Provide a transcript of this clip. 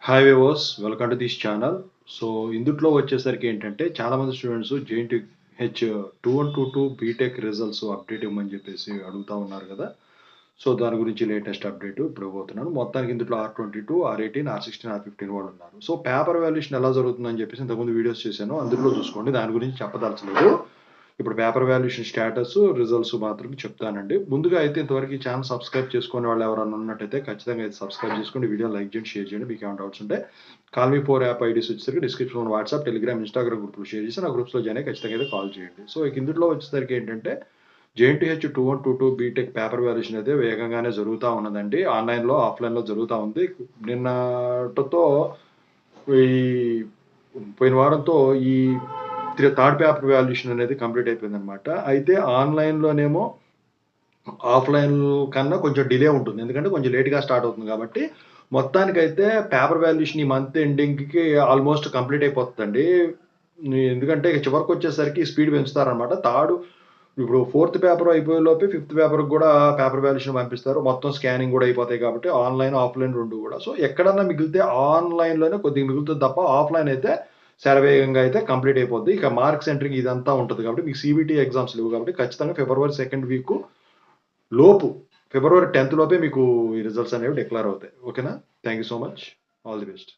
Hi viewers, welcome to this channel. So ఇందుట్లో వచ్చేసరికి ఏంటంటే చాలామంది students JNTH 2122 BTech results update ఇవ్వమని చెప్పేసి అడుగుతా ఉన్నారు కదా. సో దాని గురించి లేటెస్ట్ అప్డేట్ ఇప్పుడు ఇవ్వబోతున్నాను. మొత్తానికి ఇందులో R22, R18, R16, R15 వాళ్ళు ఉన్నారు. సో పేపర్ వాల్యుయేషన్ ఎలా జరుగుతుందని చెప్పేసి ఇంతకుముందు వీడియోస్ చేశాను, అందులో చూసుకోండి. దాని గురించి చెప్పదలచలేదు. ఇప్పుడు పేపర్ వాల్యుయేషన్ స్టేటస్ రిజల్ట్స్ మాత్రమే చెప్తానండి. ముందుగా అయితే ఇంతవరకు ఈ ఛానల్ సబ్స్క్రైబ్ చేసుకునే వాళ్ళు ఎవరైనా ఉన్నట్టయితే ఖచ్చితంగా అయితే సబ్స్క్రైబ్ చేసుకోండి, వీడియో లైక్ చేయండి, షేర్ చేయండి. మీకు ఏమైనా డౌట్స్ ఉంటే కాల్మీ 4 యాప్ ఐడీస్ వచ్చేసరికి డిస్క్రిప్షన్లో వాట్సాప్, టెలిగ్రామ్, ఇన్స్టాగ్రామ్ గ్రూప్లో షేర్ చేసి నా గ్రూప్స్లో జాయిన్ అయ్యి ఖచ్చితంగా అయితే కాల్ చేయండి. సో ఇందులో వచ్చేసరికి ఏంటంటే JNTH 2122 బీటెక్ పేపర్ వాల్యుయేషన్ అయితే వేగంగానే జరుగుతూ ఉన్నదండి. ఆన్లైన్లో ఆఫ్లైన్లో జరుగుతూ ఉంది. నిన్నటితో ఈ పోయిన వారంతో ఈ థర్డ్ పేపర్ వాల్యుయేషన్ అనేది కంప్లీట్ అయిపోయింది అనమాట. అయితే ఆన్లైన్లోనేమో ఆఫ్లైన్ కన్నా కొంచెం డిలే ఉంటుంది, ఎందుకంటే కొంచెం లేట్గా స్టార్ట్ అవుతుంది కాబట్టి. మొత్తానికైతే పేపర్ వాల్యుయేషన్ ఈ మంత్ ఎండింగ్కి ఆల్మోస్ట్ కంప్లీట్ అయిపోతుందండి. ఎందుకంటే చివరికి వచ్చేసరికి స్పీడ్ పెంచుతారనమాట. ఇప్పుడు ఫోర్త్ పేపర్ అయిపోయే లోపే ఫిఫ్త్ పేపర్కి కూడా పేపర్ వాల్యుయేషన్ పంపిస్తారు. మొత్తం స్కానింగ్ కూడా అయిపోతాయి కాబట్టి ఆన్లైన్ ఆఫ్లైన్ రెండు కూడా. సో ఎక్కడన్నా మిగిలితే ఆన్లైన్లోనే కొద్దిగా మిగులుతుంది తప్ప ఆఫ్లైన్ అయితే శరవేగంగా అయితే కంప్లీట్ అయిపోద్ది. ఇక మార్క్స్ ఎంట్రింగ్ ఇదంతా ఉంటుంది కాబట్టి మీకు CBT ఎగ్జామ్స్ లేవు కాబట్టి ఖచ్చితంగా ఫిబ్రవరి 2nd వీక్ లోపు, ఫిబ్రవరి 10th లోపే మీకు ఈ రిజల్ట్స్ అనేవి డిక్లేర్ అవుతాయి. ఓకేనా? Thank you so much. All the best.